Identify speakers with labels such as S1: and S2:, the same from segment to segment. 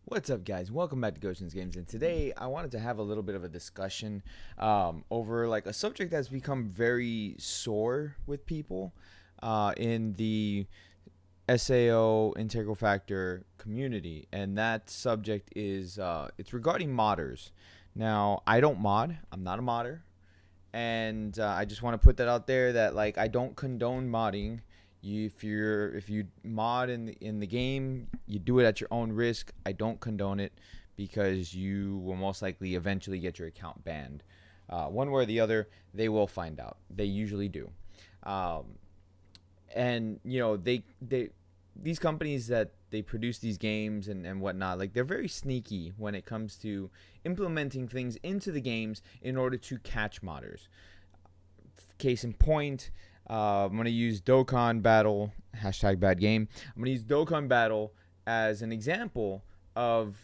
S1: What's up, guys? Welcome back to Gotians Games, and today I wanted to have a little bit of a discussion over like a subject that's become very sore with people in the SAO integral factor community, and that subject is it's regarding modders. Now, I don't mod. I'm not a modder, and I just want to put that out there that like I don't condone modding. If you mod in the game, you do it at your own risk. I don't condone it because you will most likely eventually get your account banned. One way or the other, they will find out. They usually do. And you know these companies that they produce these games and whatnot, like they're very sneaky when it comes to implementing things into the games in order to catch modders. Case in point, I'm going to use Dokkan Battle, hashtag bad game. I'm going to use Dokkan Battle as an example of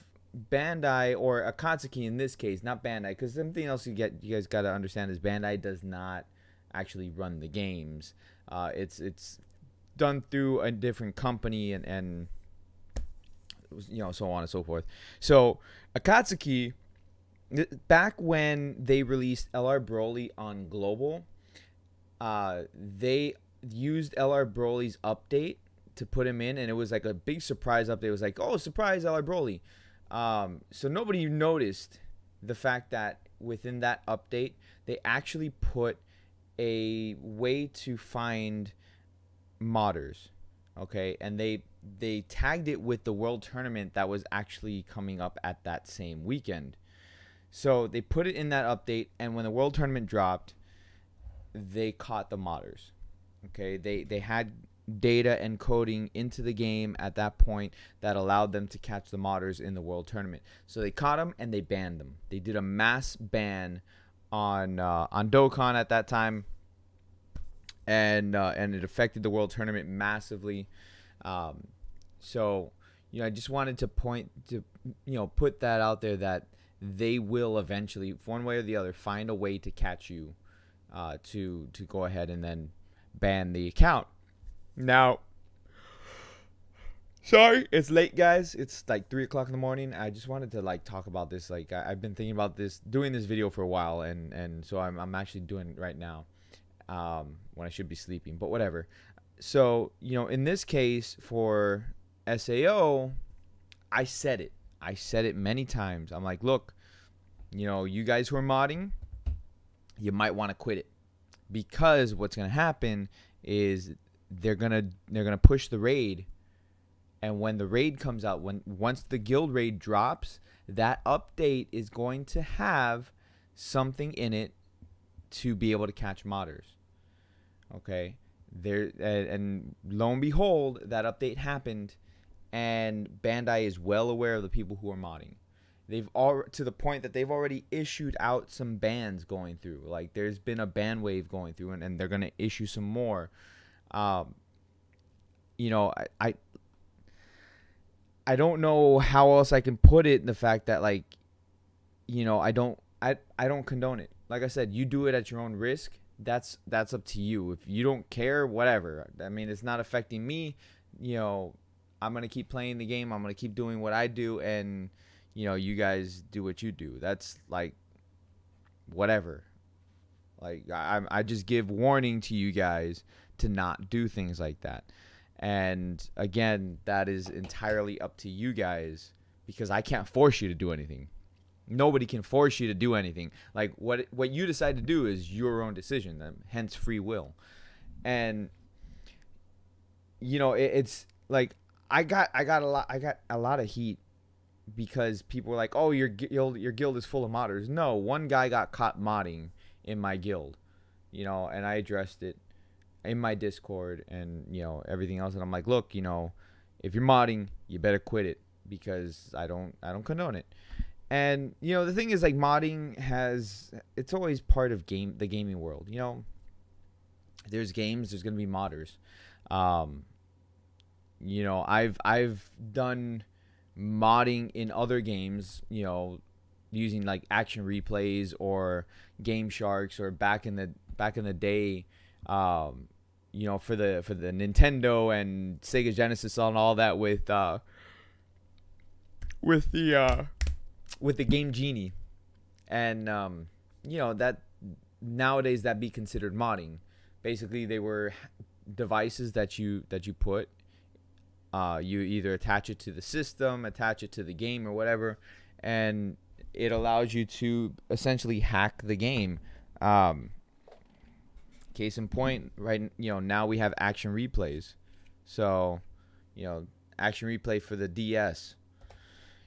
S1: Bandai, or Akatsuki in this case, not Bandai, because something else you guys got to understand is Bandai does not actually run the games. It's done through a different company and you know, so on and so forth. So Akatsuki, back when they released LR Broly on global, they used LR Broly's update to put him in, and it was like a big surprise update. It was like, oh, surprise, LR Broly. So nobody noticed the fact that within that update, they actually put a way to find modders, okay? And they tagged it with the world tournament that was actually coming up at that same weekend. So they put it in that update, and when the world tournament dropped, they caught the modders. Okay, they had data encoding into the game at that point that allowed them to catch the modders in the world tournament. So they caught them and they banned them. They did a mass ban on Dokkan at that time, and it affected the world tournament massively. So you know, I just wanted to put that out there that they will eventually, one way or the other, find a way to catch you. To go ahead and then ban the account. Now, sorry, it's late, guys. It's like 3 o'clock in the morning. I just wanted to like talk about this. Like I've been thinking about doing this video for a while, and so I'm actually doing it right now when I should be sleeping. But whatever. So you know, in this case for SAO, I said it. I said it many times. I'm like, look, you know, you guys who are modding, you might want to quit it, because what's going to happen is they're going to push the raid, and when the raid comes out, once the guild raid drops, that update is going to have something in it to be able to catch modders. Okay, and lo and behold, that update happened, and Bandai is well aware of the people who are modding. They've all, to the point that they've already issued out some bans going through. Like there's been a ban wave going through, and they're gonna issue some more. You know, I don't know how else I can put it. The fact that, like, you know, I don't condone it. Like I said, you do it at your own risk. That's up to you. If you don't care, whatever. I mean, it's not affecting me. You know, I'm gonna keep playing the game. I'm gonna keep doing what I do, and you know, you guys do what you do. That's like whatever. Like I just give warning to you guys to not do things like that. And again, that is entirely up to you guys, because I can't force you to do anything. Nobody can force you to do anything. Like what you decide to do is your own decision, hence free will. And you know, it's like I got a lot of heat, because people were like, oh, your guild is full of modders. No, one guy got caught modding in my guild, you know, and I addressed it in my Discord and, you know, everything else. And I'm like, look, you know, if you're modding, you better quit it, because I don't condone it. And, you know, the thing is, like, modding it's always part of the gaming world. You know, there's games, there's going to be modders. You know, I've done modding in other games, you know, using like action replays or game sharks, or back in the day, you know, for the Nintendo and Sega Genesis and all that with with the game Genie, and you know that nowadays that be considered modding. Basically, they were devices that you put. You either attach it to the system, attach it to the game, or whatever, and it allows you to essentially hack the game. Case in point, right? You know, now we have action replays. So, you know, action replay for the DS.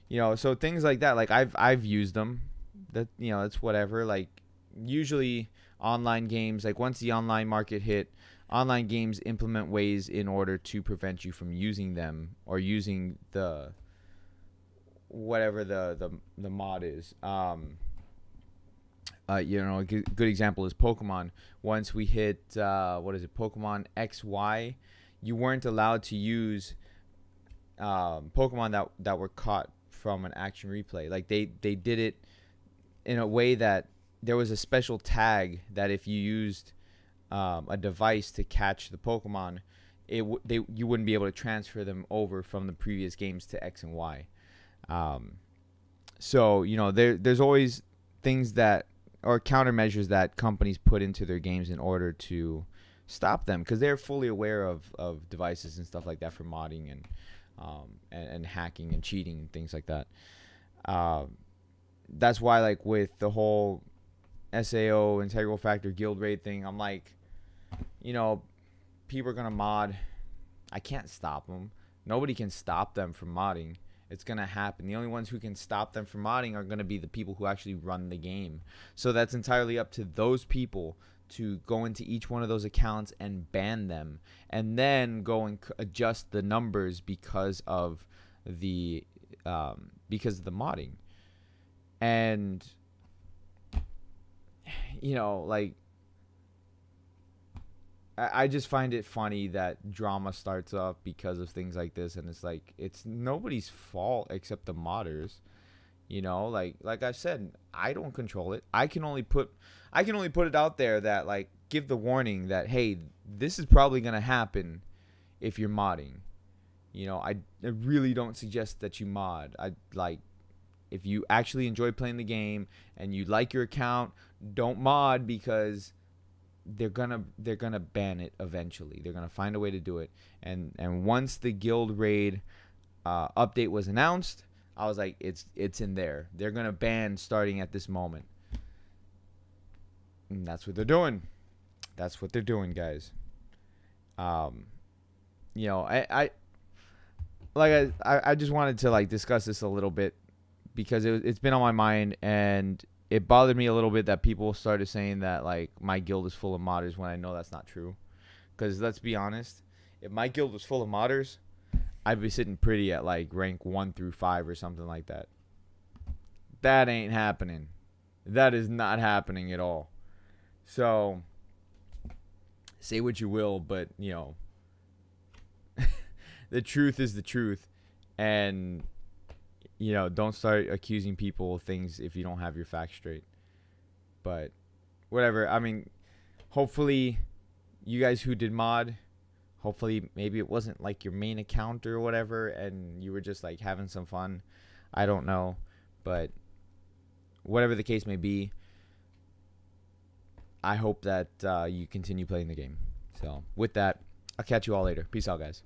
S1: You know, so things like that. Like I've used them. That, you know, it's whatever. Like usually online games, like once the online market hit, online games implement ways in order to prevent you from using them or using the whatever the mod is. You know, a good example is Pokemon. Once we hit Pokemon XY, you weren't allowed to use Pokemon that were caught from an action replay. Like they did it in a way that there was a special tag that if you used a device to catch the Pokemon, you wouldn't be able to transfer them over from the previous games to X and Y. So, you know, there's always things that, or countermeasures that companies put into their games in order to stop them, because they're fully aware of devices and stuff like that for modding and hacking and cheating and things like that. That's why, like, with the whole SAO, integral factor guild raid thing, I'm like, you know, people are gonna mod. I can't stop them. Nobody can stop them from modding. It's going to happen. The only ones who can stop them from modding are going to be the people who actually run the game. So that's entirely up to those people to go into each one of those accounts and ban them, and then go and adjust the numbers because of the modding. And, you know, like, I just find it funny that drama starts up because of things like this, and it's like, it's nobody's fault except the modders. You know, like I said, I don't control it. I can only put it out there that, like, give the warning that, hey, this is probably gonna happen if you're modding. You know, I really don't suggest that you mod. If you actually enjoy playing the game and you like your account, don't mod, because they're gonna ban it eventually. They're gonna find a way to do it. And once the guild raid update was announced, I was like, it's in there. They're gonna ban starting at this moment. And that's what they're doing. That's what they're doing, guys. You know, I just wanted to, like, discuss this a little bit, because it's been on my mind, and it bothered me a little bit that people started saying that, like, my guild is full of modders, when I know that's not true. Because let's be honest, if my guild was full of modders, I'd be sitting pretty at, like, rank 1 through 5 or something like that. That ain't happening. That is not happening at all. So, say what you will, but, you know, the truth is the truth. And, you know, don't start accusing people of things if you don't have your facts straight. But whatever. I mean, hopefully you guys who did mod, hopefully maybe it wasn't like your main account or whatever, and you were just, like, having some fun. I don't know. But whatever the case may be, I hope that you continue playing the game. So with that, I'll catch you all later. Peace out, guys.